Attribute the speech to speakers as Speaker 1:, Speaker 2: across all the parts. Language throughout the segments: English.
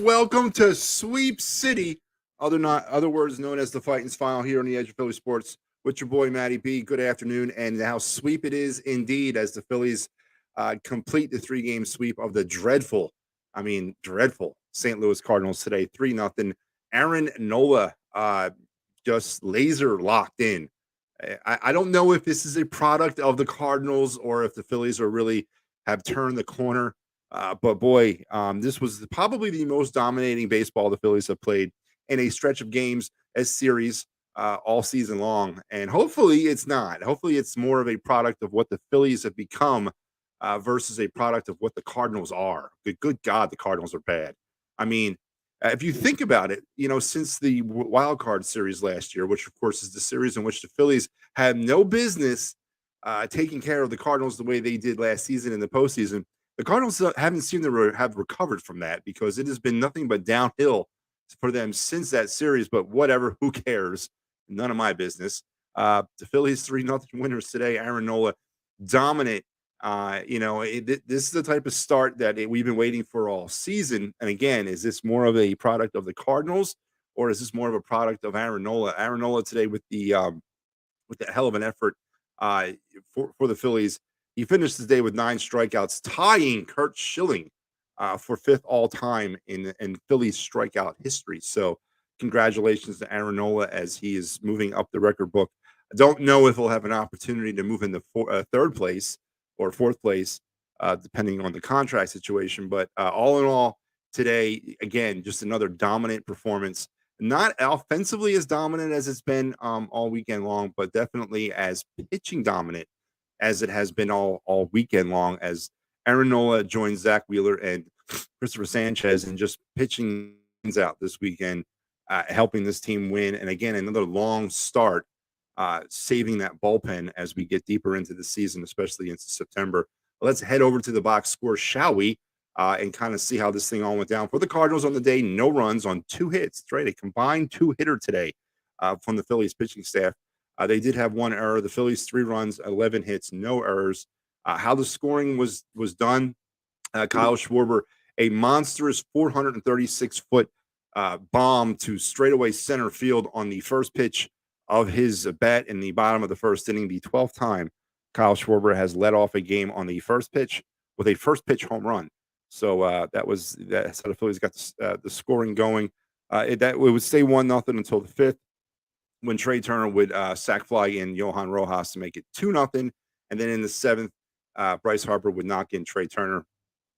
Speaker 1: Welcome to Sweep City, other words known as the Phightins Final here on the Edge of Philly Sports with your boy Matty B. Good afternoon, and how sweep it is indeed as the Phillies complete the three-game sweep of the dreadful St. Louis Cardinals today, 3-0. Aaron Nola just laser locked in. I don't know if this is a product of the Cardinals or if the Phillies are really have turned the corner. But boy, this was probably the most dominating baseball the Phillies have played in a stretch of games as series all season long. And hopefully it's not. Hopefully it's more of a product of what the Phillies have become versus a product of what the Cardinals are. Good God, the Cardinals are bad. I mean, if you think about it, since the wild card series last year, which of course is the series in which the Phillies had no business taking care of the Cardinals the way they did last season in the postseason, the Cardinals haven't seemed to have recovered from that because it has been nothing but downhill for them since that series. But whatever, who cares? None of my business. The Phillies 3-0 winners today. Aaron Nola dominant. This is the type of start that we've been waiting for all season. And again, is this more of a product of the Cardinals or is this more of a product of Aaron Nola? Aaron Nola today with the hell of an effort for the Phillies. He finished the day with 9 strikeouts, tying Curt Schilling for 5th all time in Phillies strikeout history. So congratulations to Aaron Nola as he is moving up the record book. I don't know if he'll have an opportunity to move into 3rd place or 4th place, depending on the contract situation. But all in all, today, again, just another dominant performance. Not offensively as dominant as it's been all weekend long, but definitely as pitching dominant as it has been all weekend long, as Aaron Nola joins Zach Wheeler and Christopher Sanchez and just pitching out this weekend, helping this team win. And again, another long start, saving that bullpen as we get deeper into the season, especially into September. Let's head over to the box score, shall we? And kind of see how this thing all went down. For the Cardinals on the day, no runs on 2 hits. That's right, a combined 2-hitter today from the Phillies pitching staff. They did have 1 error. The Phillies 3 runs, 11 hits, no errors. How the scoring was done, Kyle Schwarber, a monstrous 436-foot bomb to straightaway center field on the first pitch of his bat in the bottom of the first inning, the 12th time Kyle Schwarber has led off a game on the first pitch with a first pitch home run. So that's how the Phillies got the scoring going. It would stay 1-0 until the 5th, when Trey Turner would sac fly in Johan Rojas to make it 2-0. And then in the 7th, Bryce Harper would knock in Trey Turner,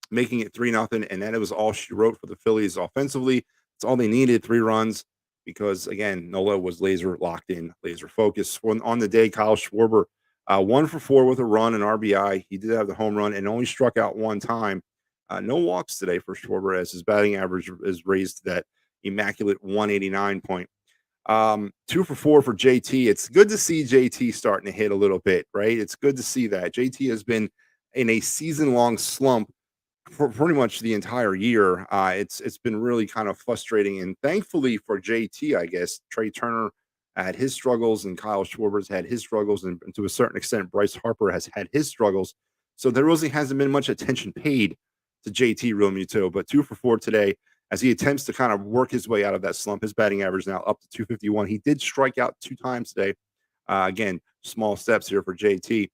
Speaker 1: making it 3-0. And that was all she wrote for the Phillies offensively. It's all they needed, 3 runs, because, again, Nola was laser locked in, laser focused. On the day, Kyle Schwarber, 1 for 4 with a run and RBI. He did have the home run and only struck out 1 time. No walks today for Schwarber, as his batting average is raised to that immaculate 189 point. 2 for 4 for JT. It's good to see JT starting to hit a little bit, right? It's good to see that. JT has been in a season-long slump for pretty much the entire year. It's been really kind of frustrating, and thankfully for JT, I guess, Trey Turner had his struggles and Kyle Schwarber's had his struggles, and to a certain extent, Bryce Harper has had his struggles. So there really hasn't been much attention paid to JT Realmuto, but 2 for 4 today as he attempts to kind of work his way out of that slump. His batting average now up to 251. He did strike out 2 times today. Again, small steps here for JT.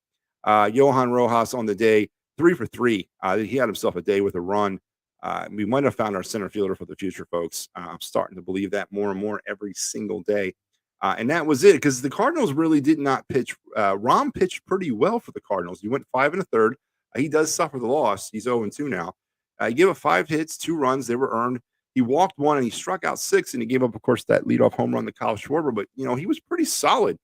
Speaker 1: Johan Rojas on the day, 3 for 3. He had himself a day with a run. We might have found our center fielder for the future, folks. I'm starting to believe that more and more every single day. And that was it, because the Cardinals really did not pitch. Rom pitched pretty well for the Cardinals. He went 5 1/3. He does suffer the loss. He's 0-2 now. He gave up 5 hits, 2 runs. They were earned. He walked 1 and he struck out 6, and he gave up, of course, that leadoff home run to Kyle Schwarber. But, he was pretty solid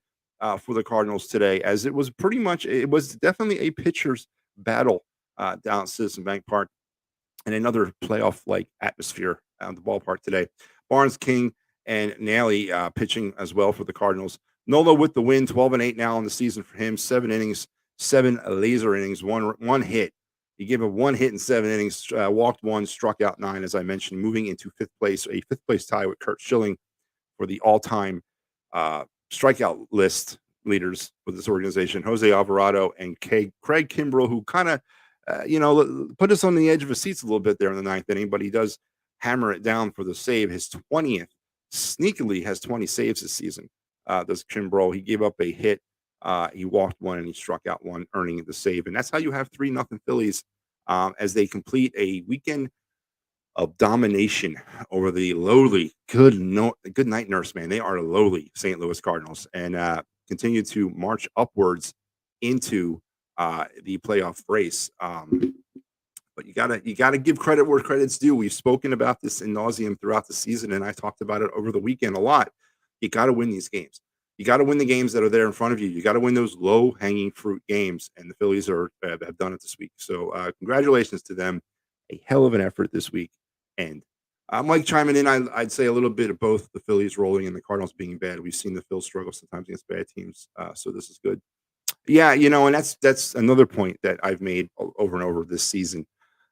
Speaker 1: for the Cardinals today, as it was definitely a pitcher's battle down at Citizen Bank Park, and another playoff-like atmosphere at the ballpark today. Barnes, King, and Nally pitching as well for the Cardinals. Nola with the win, 12-8 now in the season for him. 7 innings, 7 laser innings, one hit. He gave up 1 hit in 7 innings, walked 1, struck out 9, as I mentioned, moving into 5th place, a 5th place tie with Curt Schilling for the all-time strikeout list leaders for this organization. Jose Alvarado and Craig Kimbrell, who kind of, put us on the edge of our seats a little bit there in the 9th inning, but he does hammer it down for the save. His 20th, sneakily has 20 saves this season. Does Kimbrough. He gave up a hit. He walked one and he struck out one, earning the save. And that's how you have 3-0 Phillies as they complete a weekend of domination over the lowly, good night nurse, man. They are lowly St. Louis Cardinals and continue to march upwards into the playoff race. But you gotta give credit where credit's due. We've spoken about this in nauseum throughout the season, and I talked about it over the weekend a lot. You got to win these games. You got to win the games that are there in front of you. You got to win those low hanging fruit games, and the Phillies have done it this week. So congratulations to them. A hell of an effort this week. And Mike chiming in, I'd say a little bit of both the Phillies rolling and the Cardinals being bad. We've seen the Phils struggle sometimes against bad teams, so this is good. Yeah, and that's another point that I've made over and over this season.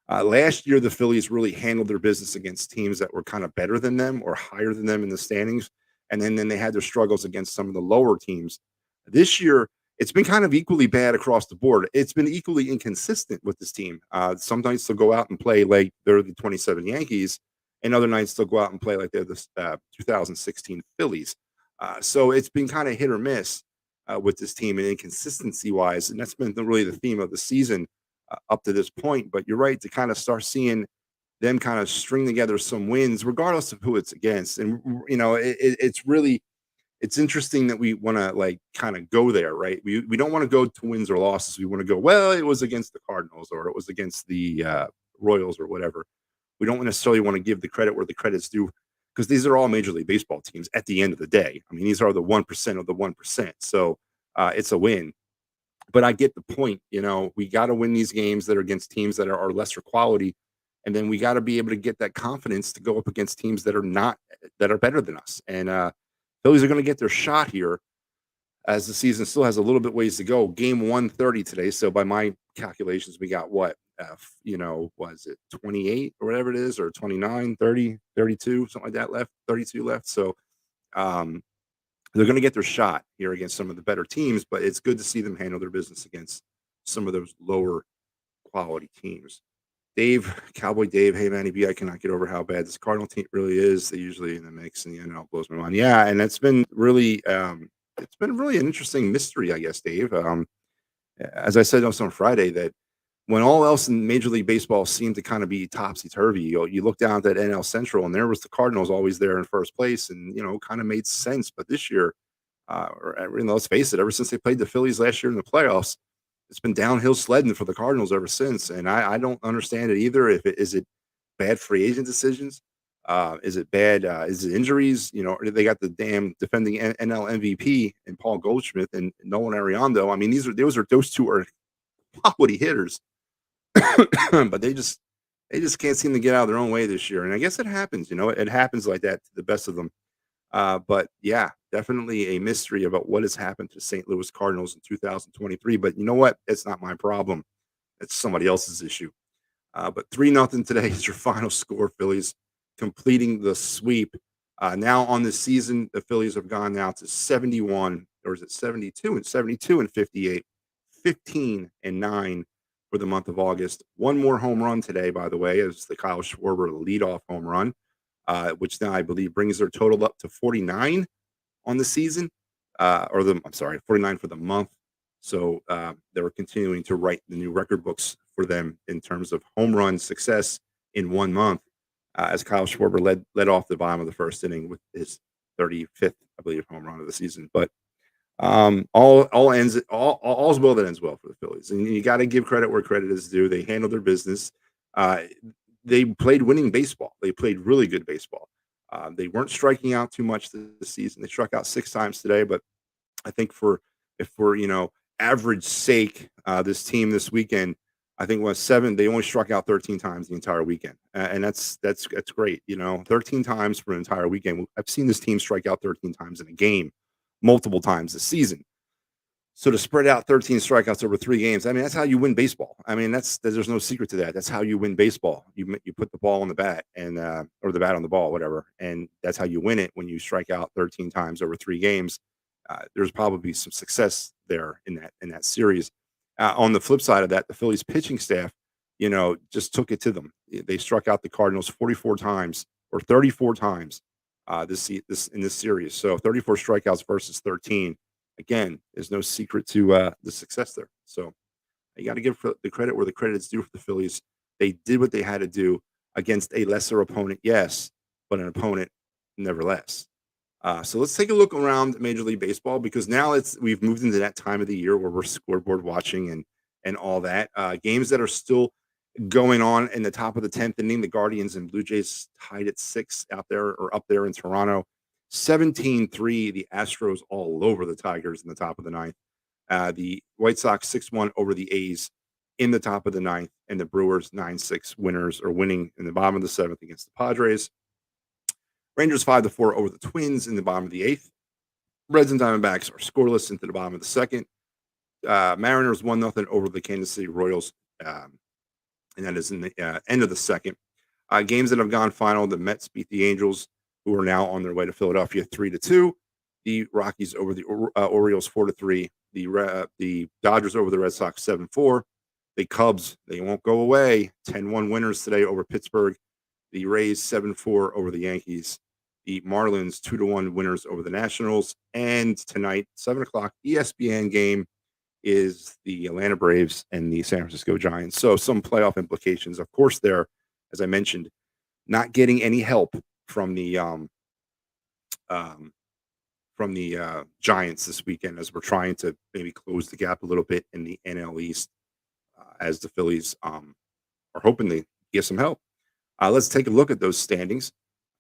Speaker 1: Last year, the Phillies really handled their business against teams that were kind of better than them or higher than them in the standings, and then they had their struggles against some of the lower teams. This year, it's been kind of equally bad across the board. It's been equally inconsistent with this team. Some nights they'll go out and play like they're the 27 Yankees, and other nights they'll go out and play like they're the 2016 Phillies. So it's been kind of hit or miss with this team and inconsistency wise, and that's been really the theme of the season up to this point. But you're right to kind of start seeing them kind of string together some wins, regardless of who it's against. And it's really it's interesting that we want to like kind of go there, right? We don't want to go to wins or losses. We want to go, well, it was against the Cardinals or it was against the Royals or whatever. We don't necessarily want to give the credit where the credit's due because these are all Major League Baseball teams at the end of the day. I mean, these are the 1% of the 1%. So it's a win. But I get the point. We got to win these games that are against teams that are lesser quality. And then we got to be able to get that confidence to go up against teams that are better than us. And Phillies are going to get their shot here as the season still has a little bit ways to go. Game 130 today. So by my calculations, we got what? Was it 28 or whatever it is, or 29, 30, 32, something like that left, 32 left. So they're going to get their shot here against some of the better teams, but it's good to see them handle their business against some of those lower quality teams. Cowboy Dave, hey Manny B, I cannot get over how bad this Cardinal team really is. They usually in the mix, and the NL blows my mind. Yeah, and it's been really an interesting mystery, I guess, Dave. As I said on Friday, that when all else in Major League Baseball seemed to kind of be topsy turvy, you look down at that NL Central, and there was the Cardinals always there in first place, and kind of made sense. But this year, let's face it, ever since they played the Phillies last year in the playoffs, it's been downhill sledding for the Cardinals ever since, and I don't understand it either. Is it bad free agent decisions? Is it bad? Is it injuries? They got the damn defending NL MVP and Paul Goldschmidt and Nolan Ariando. I mean, those two are quality hitters, but they just can't seem to get out of their own way this year. And I guess it happens. It happens like that to the best of them. But yeah, definitely a mystery about what has happened to St. Louis Cardinals in 2023. But you know what? It's not my problem. It's somebody else's issue. But 3-0 today is your final score. Phillies completing the sweep. Now on this season, the Phillies have gone now to 71, or is it 72 and 58, 15-9 for the month of August. One more home run today, by the way, is the Kyle Schwarber leadoff home run. Which now I believe brings their total up to 49 on the season, 49 for the month. So they're continuing to write the new record books for them in terms of home run success in 1 month, as Kyle Schwarber led off the bottom of the first inning with his 35th, I believe, home run of the season. But all's well that ends well for the Phillies, and you got to give credit where credit is due. They handled their business. They played winning baseball. They played really good baseball. They weren't striking out too much this season. They struck out 6 times today, but I think for average sake, this team this weekend, I think was 7. They only struck out 13 times the entire weekend, and that's great. 13 times for an entire weekend. I've seen this team strike out 13 times in a game, multiple times this season. So to spread out 13 strikeouts over 3 games, I mean, that's how you win baseball. I mean, there's no secret to that. That's how you win baseball. You put the ball on the bat and or the bat on the ball, whatever, and that's how you win it when you strike out 13 times over 3 games. There's probably some success there in that series. On the flip side of that, the Phillies pitching staff, just took it to them. They struck out the Cardinals 44 times or 34 times in this series. So 34 strikeouts versus 13. Again, there's no secret to the success there. So you got to give the credit where the credit is due for the Phillies. They did what they had to do against a lesser opponent, yes, but an opponent nevertheless. So let's take a look around Major League Baseball because now we've moved into that time of the year where we're scoreboard watching and all that. Games that are still going on in the top of the 10th inning. The Guardians and Blue Jays tied at 6 out there or up there in Toronto. 17-3, the Astros all over the Tigers in the top of the ninth. The White Sox 6-1 over the A's in the top of the ninth, and the Brewers 9-6 winners or winning in the bottom of the seventh against the Padres. Rangers 5-4 over the Twins in the bottom of the eighth. Reds and Diamondbacks are scoreless into the bottom of the second. Mariners 1-0 over the Kansas City Royals, and that is in the end of the second. Games that have gone final: the Mets beat the Angels, who are now on their way to Philadelphia 3-2. The Rockies over the Orioles 4-3. The Dodgers over the Red Sox 7-4. The Cubs, they won't go away. 10-1 winners today over Pittsburgh. The Rays 7-4 over the Yankees. The Marlins 2-1 winners over the Nationals. And tonight, 7:00 ESPN game is the Atlanta Braves and the San Francisco Giants. So some playoff implications. Of course, they're, as I mentioned, not getting any help from the Giants this weekend as we're trying to maybe close the gap a little bit in the NL East as the Phillies are hoping to get some help. Let's take a look at those standings.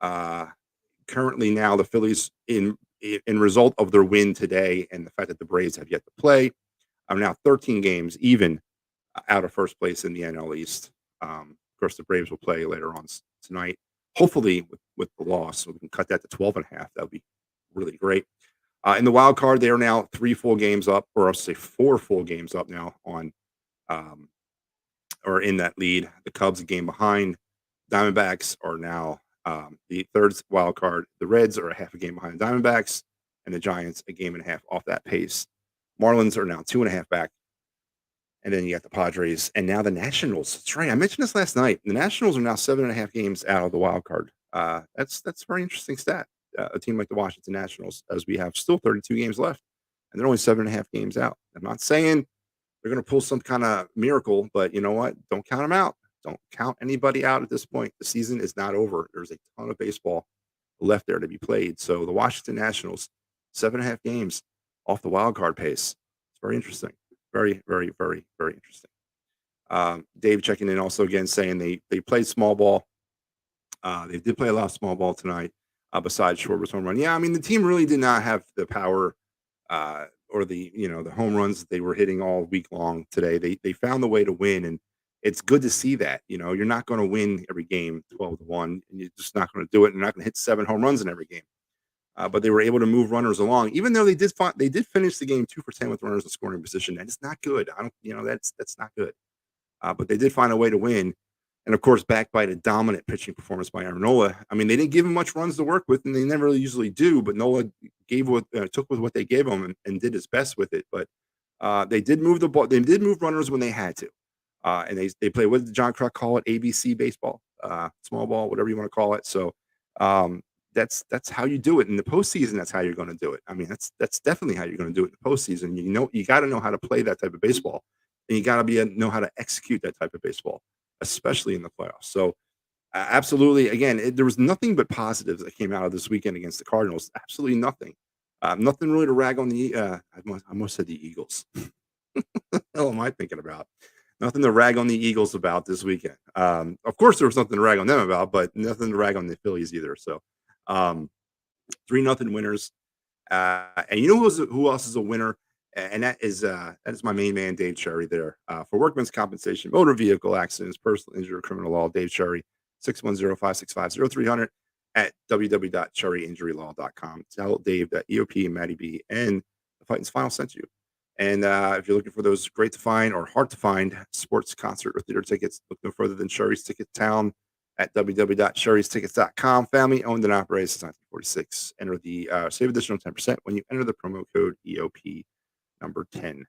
Speaker 1: Currently now the Phillies in result of their win today and the fact that the Braves have yet to play are now 13 games even out of first place in the NL East. Of course, the Braves will play later on tonight, hopefully with the loss, so we can cut that to 12.5. That would be really great. In the wild card, they are now 3 full games up, or I'll say 4 full games up now on, or in that lead. The Cubs a game behind. Diamondbacks are now the third wild card. The Reds are a half a game behind the Diamondbacks, and the Giants a game and a half off that pace. Marlins are now 2.5 back. And then you got the Padres and now the Nationals. That's right. I mentioned this last night. The Nationals are now 7.5 games out of the wild card. That's a very interesting stat. A team like the Washington Nationals, as we have still 32 games left, and they're only 7.5 games out. I'm not saying they're going to pull some kind of miracle, but you know what? Don't count them out. Don't count anybody out at this point. The season is not over. There's a ton of baseball left there to be played. So the Washington Nationals, 7.5 games off the wild card pace. It's very interesting. Very, very, very, very interesting. Dave checking in also again saying they played small ball. They did play a lot of small ball tonight, besides Schwarber's home run. Yeah, I mean the team really did not have the power or the home runs that they were hitting all week long today. They found the way to win, and it's good to see that. You're not going to win every game 12-1, and you're just not going to do it. You're not going to hit 7 home runs in every game. But they were able to move runners along, even though they did finish the game 2 for 10 with runners in scoring position. That is not good. That's not good. But they did find a way to win, and of course, backed by the dominant pitching performance by Aaron Nola. I mean, they didn't give him much runs to work with, and they never really usually do. But Nola took with what they gave him and did his best with it. But they did move the ball. They did move runners when they had to, and they played. What did John Kruk call it? ABC baseball, small ball, whatever you want to call it. So. That's how you do it in the postseason. That's how you're going to do it. I mean, that's definitely how you're going to do it in the postseason. You got to know how to play that type of baseball, and you got to know how to execute that type of baseball, especially in the playoffs. So, absolutely, again, there was nothing but positives that came out of this weekend against the Cardinals. Absolutely nothing. Nothing really to rag on the. I almost said the Eagles. What the hell am I thinking about? Nothing to rag on the Eagles about this weekend. Of course, there was nothing to rag on them about, but nothing to rag on the Phillies either. So. 3-0 winners. And you know who else is a winner? And that is my main man, Dave Cherry there. For workman's compensation, motor vehicle accidents, personal injury, criminal law, Dave Cherry, 610-565-0300 at www.cherryinjurylaw.com. Tell Dave that EOP and Matty B and the Phightins Phinal sent you. And if you're looking for those great to find or hard to find sports, concert, or theater tickets, look no further than Cherry's Ticket Town at www.cherrystickets.com. Family owned and operated since 1946. Enter the save additional 10% when you enter the promo code EOP number 10.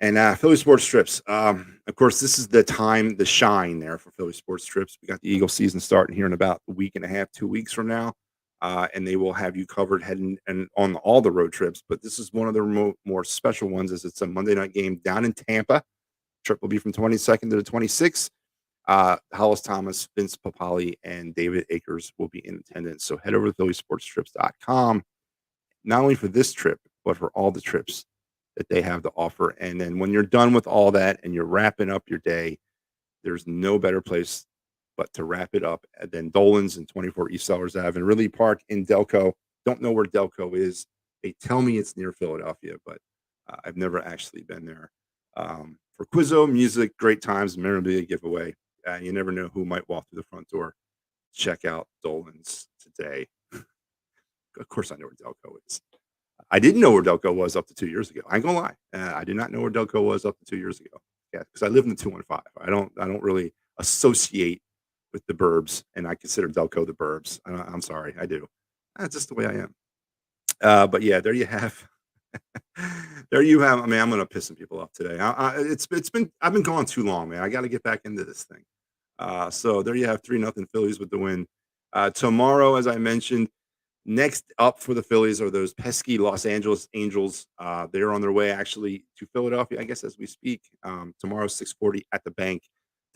Speaker 1: And Philly sports trips. Of course, this is the time, the shine there for Philly sports trips. We got the Eagle season starting here in about a week and a half, 2 weeks from now, and they will have you covered heading and on all the road trips. But this is one of the more special ones, as it's a Monday night game down in Tampa. Trip will be from 22nd to the 26th. Hollis Thomas, Vince Papali, and David Akers will be in attendance. So head over to phillysportstrips.com, not only for this trip, but for all the trips that they have to offer. And then when you're done with all that and you're wrapping up your day, there's no better place but to wrap it up than Dolan's and 24 East Sellers Ave and Ridley Park in Delco. Don't know where Delco is. They tell me it's near Philadelphia, but I've never actually been there. For Quizzo, music, great times, memorabilia giveaway. You never know who might walk through the front door. Check out Dolan's today. Of course, I know where Delco is. I didn't know where Delco was up to 2 years ago. I ain't gonna lie. I did not know where Delco was up to 2 years ago. Yeah, because I live in the 215. I don't really associate with the burbs, and I consider Delco the burbs. I'm sorry, I do. That's just the way I am. But yeah, there you have. There you have. I mean, I'm gonna piss some people off today. It's been I've been gone too long, man. I got to get back into this thing. So there you have 3-0 Phillies with the win. Tomorrow, as I mentioned, next up for the Phillies are those pesky Los Angeles Angels. They're on their way actually to Philadelphia, I guess, as we speak. Tomorrow, 6:40 at the bank.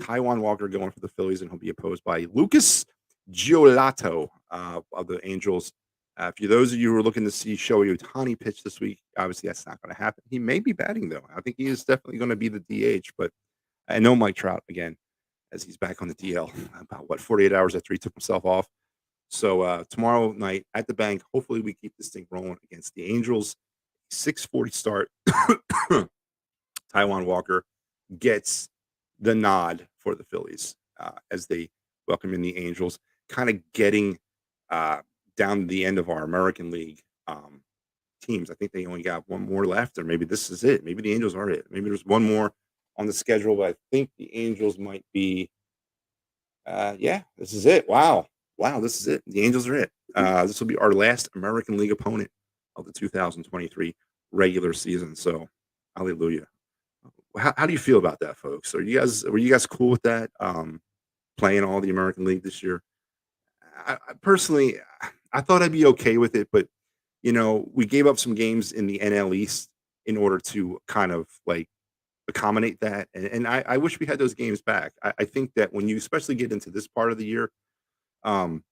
Speaker 1: Taiwan Walker going for the Phillies, and he'll be opposed by Lucas Giolito of the Angels. For those of you who are looking to see Shohei Ohtani pitch this week, obviously that's not going to happen. He may be batting, though. I think he is definitely going to be the DH, but I know Mike Trout again, as he's back on the DL about 48 hours after he took himself off. So tomorrow night at the bank, hopefully we keep this thing rolling against the Angels. 6:40 start. Taiwan Walker gets the nod for the Phillies as they welcome in the Angels, kind of getting down to the end of our American League teams. I think they only got one more left, or maybe this is it. Maybe the Angels are it. Maybe there's one more on the schedule, but I think the Angels might be. Yeah, this is it. Wow, this is it. The Angels are it. This will be our last American League opponent of the 2023 regular season. So, hallelujah. How do you feel about that, folks? Were you guys cool with that? Playing all the American League this year? I personally, I thought I'd be okay with it, but we gave up some games in the NL East in order to kind of like accommodate that, and I wish we had those games back. I think that when you especially get into this part of the year, um,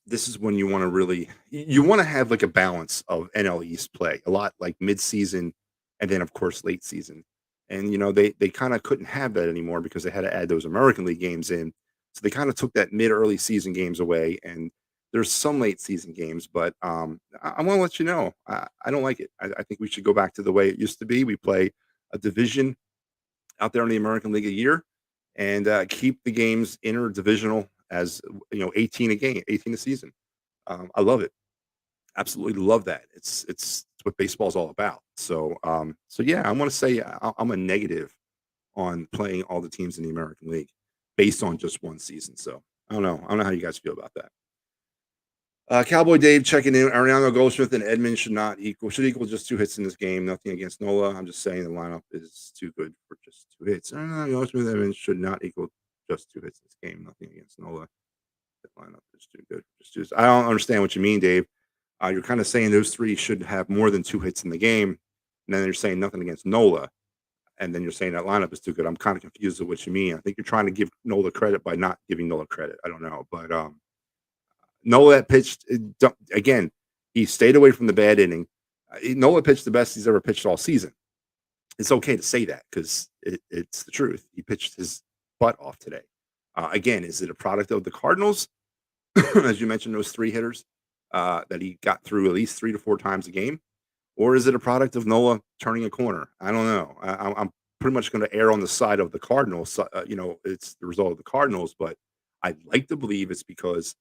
Speaker 1: this is when you want to really you want to have like a balance of NL East play, a lot like mid-season, and then of course late season. And they kind of couldn't have that anymore because they had to add those American League games in. So they kind of took that mid-early season games away, and there's some late season games, but I want to let you know I don't like it. I think we should go back to the way it used to be. We play a division out there in the American League a year, and keep the games interdivisional as 18 a game, 18 a season. I love it. Absolutely love that. It's what baseball's all about. So yeah, I want to say I'm a negative on playing all the teams in the American League based on just one season. So I don't know how you guys feel about that. Cowboy Dave checking in. Ariano Goldsmith and Edmund should equal just 2 hits in this game. Nothing against Nola. I'm just saying the lineup is too good for just 2 hits. Goldsmith and Edmund should not equal just 2 hits in this game. Nothing against Nola. That lineup is too good. I don't understand what you mean, Dave. You're kind of saying those 3 should have more than 2 hits in the game, and then you're saying nothing against Nola, and then you're saying that lineup is too good. I'm kind of confused with what you mean. I think you're trying to give Nola credit by not giving Nola credit. I don't know, but Nola pitched again. He stayed away from the bad inning. Nola pitched the best he's ever pitched all season. It's okay to say that because it's the truth. He pitched his butt off today. Again, is it a product of the Cardinals? As you mentioned, those 3 hitters that he got through at least 3 to 4 times a game, or is it a product of Nola turning a corner? I don't know. I'm pretty much going to err on the side of the Cardinals. It's the result of the Cardinals, but I'd like to believe it's because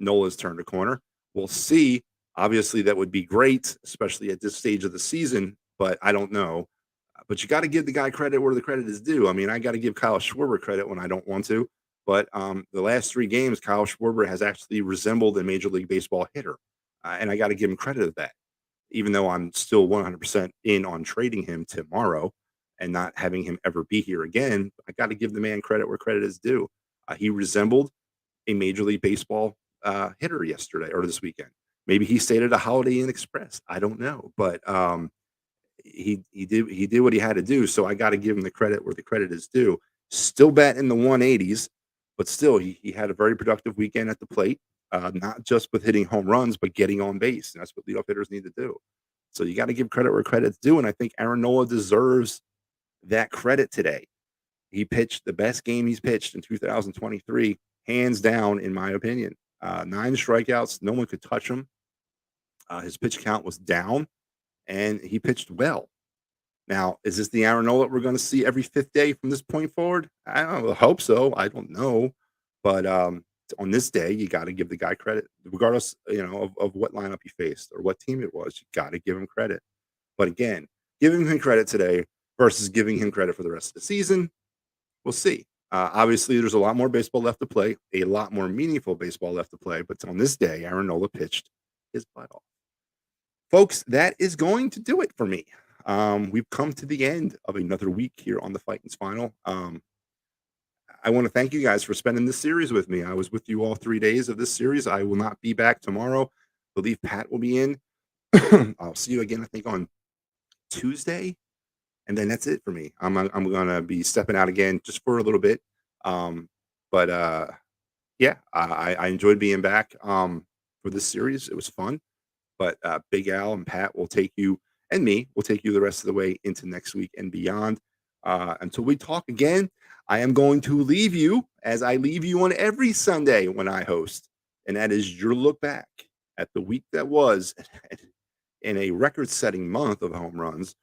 Speaker 1: Nola's turned a corner. We'll see. Obviously, that would be great, especially at this stage of the season, but I don't know. But you got to give the guy credit where the credit is due. I mean, I got to give Kyle Schwarber credit when I don't want to, but the last 3 games, Kyle Schwarber has actually resembled a Major League Baseball hitter, and I got to give him credit of that, even though I'm still 100% in on trading him tomorrow. and not having him ever be here again, I got to give the man credit where credit is due. He resembled a Major League Baseball hitter yesterday or this weekend. Maybe he stayed at a Holiday Inn Express. I don't know, but he did what he had to do. So I got to give him the credit where the credit is due. Still batting in the 180s, but still he had a very productive weekend at the plate. Not just with hitting home runs, but getting on base. And that's what leadoff hitters need to do. So you got to give credit where credit's due. And I think Aaron Nola deserves that credit today. He pitched the best game he's pitched in 2023, hands down, in my opinion. 9 strikeouts. No one could touch him. His pitch count was down, and he pitched well. Now, is this the Aaron Nola we're going to see every 5th day from this point forward? I hope so. I don't know. But on this day, you got to give the guy credit, regardless, of what lineup he faced or what team it was. You got to give him credit. But again, giving him credit today versus giving him credit for the rest of the season, we'll see. Obviously, there's a lot more baseball left to play, a lot more meaningful baseball left to play. But on this day, Aaron Nola pitched his butt off. Folks, that is going to do it for me. We've come to the end of another week here on the Phightins Final. I want to thank you guys for spending this series with me. I was with you all 3 days of this series. I will not be back tomorrow. I believe Pat will be in. I'll see you again, I think, on Tuesday. And then that's it for me. I'm going to be stepping out again just for a little bit. Yeah, I enjoyed being back for this series. It was fun. But Big Al and Pat will take you, and me will take you the rest of the way into next week and beyond. Until we talk again, I am going to leave you as I leave you on every Sunday when I host. And that is your look back at the week that was in a record-setting month of home runs,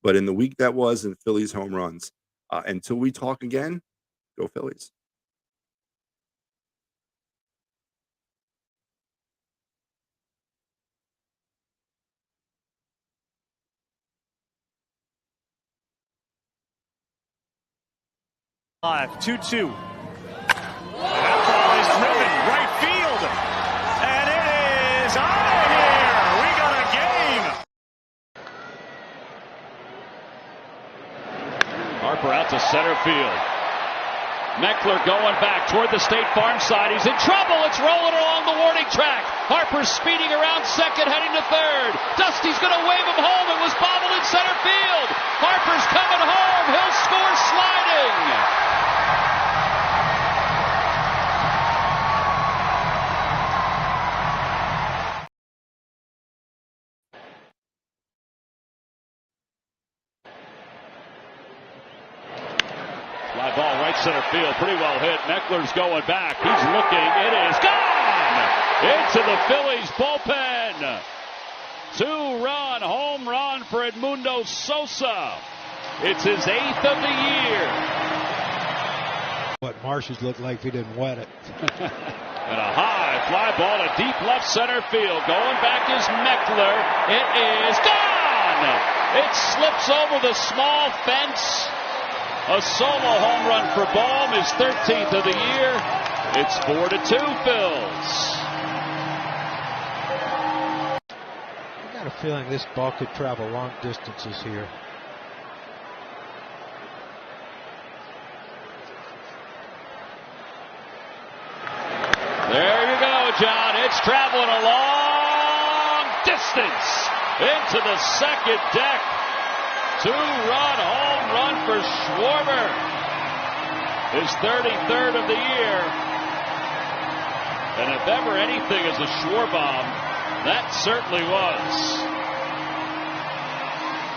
Speaker 1: but in the week that was in Phillies home runs. Until we talk again, go Phillies.
Speaker 2: Live 2-2. That ball is driven right field, and it is out of here. We got a game. Harper out to center field. Meckler going back toward the State Farm side. He's in trouble. It's rolling along the warning track. Harper's speeding around second, heading to third. Dusty's going to wave him home. It was bobbled in center field. Harper's coming home. He'll score sliding. Fly ball right center field, pretty well hit. Meckler's going back. He's looking. It is gone into the Phillies bullpen. 2-run home run for Edmundo Sosa. It's his 8th of the year.
Speaker 3: What Marshes looked like if he didn't wet it.
Speaker 2: And a high fly ball to deep left center field. Going back is Meckler. It is gone. It slips over the small fence. A solo home run for Baum, his 13th of the year. It's 4-2 Phils.
Speaker 3: I got a feeling this ball could travel long distances here.
Speaker 2: There you go, John. It's traveling a long distance into the second deck. 2-run home run for Schwarber. His 33rd of the year. And if ever anything is a Schwarbomb, that certainly was.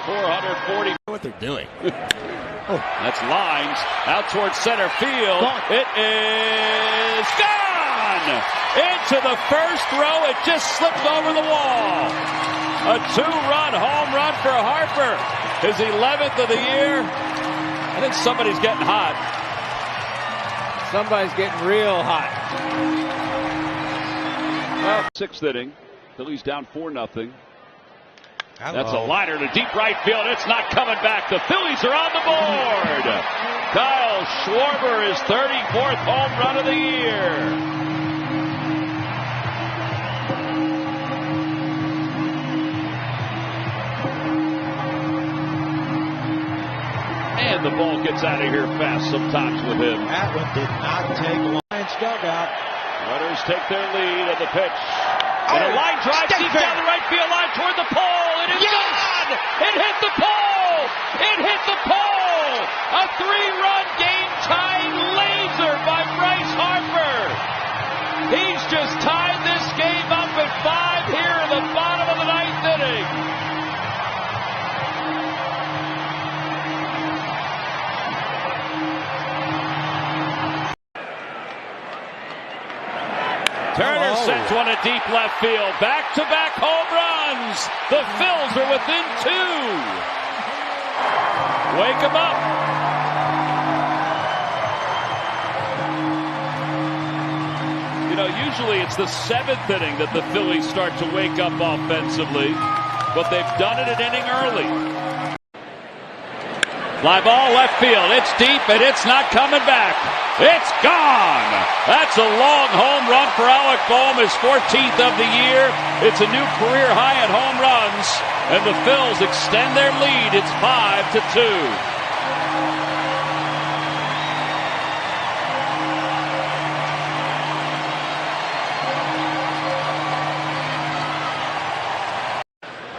Speaker 2: 440.
Speaker 4: What they're doing.
Speaker 2: That's lines out towards center field. It is gone into the first row. It just slipped over the wall. A 2-run home run for Harper. His 11th of the year. I think somebody's getting hot.
Speaker 4: Somebody's getting real hot.
Speaker 2: Well, 6th inning. Phillies down 4-0. That's a liner to deep right field. It's not coming back. The Phillies are on the board. Kyle Schwarber, his 34th home run of the year. And the ball gets out of here fast sometimes with him.
Speaker 3: That one did not take Lions dugout.
Speaker 2: Runners take their lead of the pitch. And a line drive deep down the right field line toward the pole. It is gone! It hit the pole! It hit the pole! A 3-run game-tying laser by Bryce Harper. He's just tied this game up at 5 here in the bottom of the 9th inning. Turner sends one to deep left field. Back-to-back home runs. The Phils are within 2. Wake them up. You know, usually it's the 7th inning that the Phillies start to wake up offensively, but they've done it an inning early. Fly ball left field. It's deep and it's not coming back. It's gone. That's a long home run for Alec Bohm, his 14th of the year. It's a new career high at home runs, and the Phils extend their lead. It's 5-2.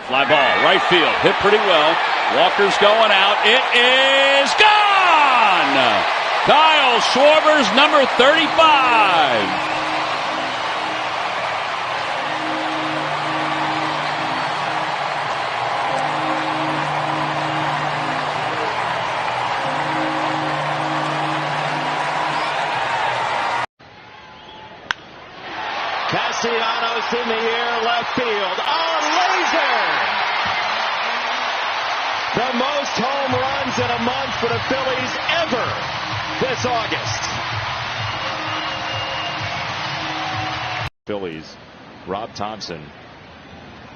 Speaker 2: Fly ball, right field, hit pretty well. Walker's going out. It is gone! Kyle Schwarber's number 35. Castellanos in the air, left field. A laser! The most home runs in a month for the Phillies ever this August.
Speaker 4: Phillies, Rob Thompson,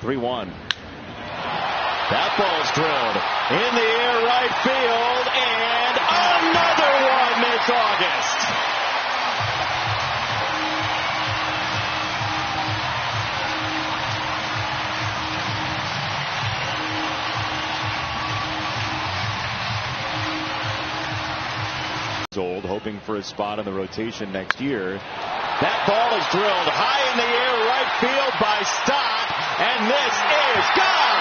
Speaker 4: 3-1. That ball's drilled in the air right field, and another one this August. Old, hoping for a spot in the rotation next year.
Speaker 2: That ball is drilled high in the air right field by Stott, and this is gone.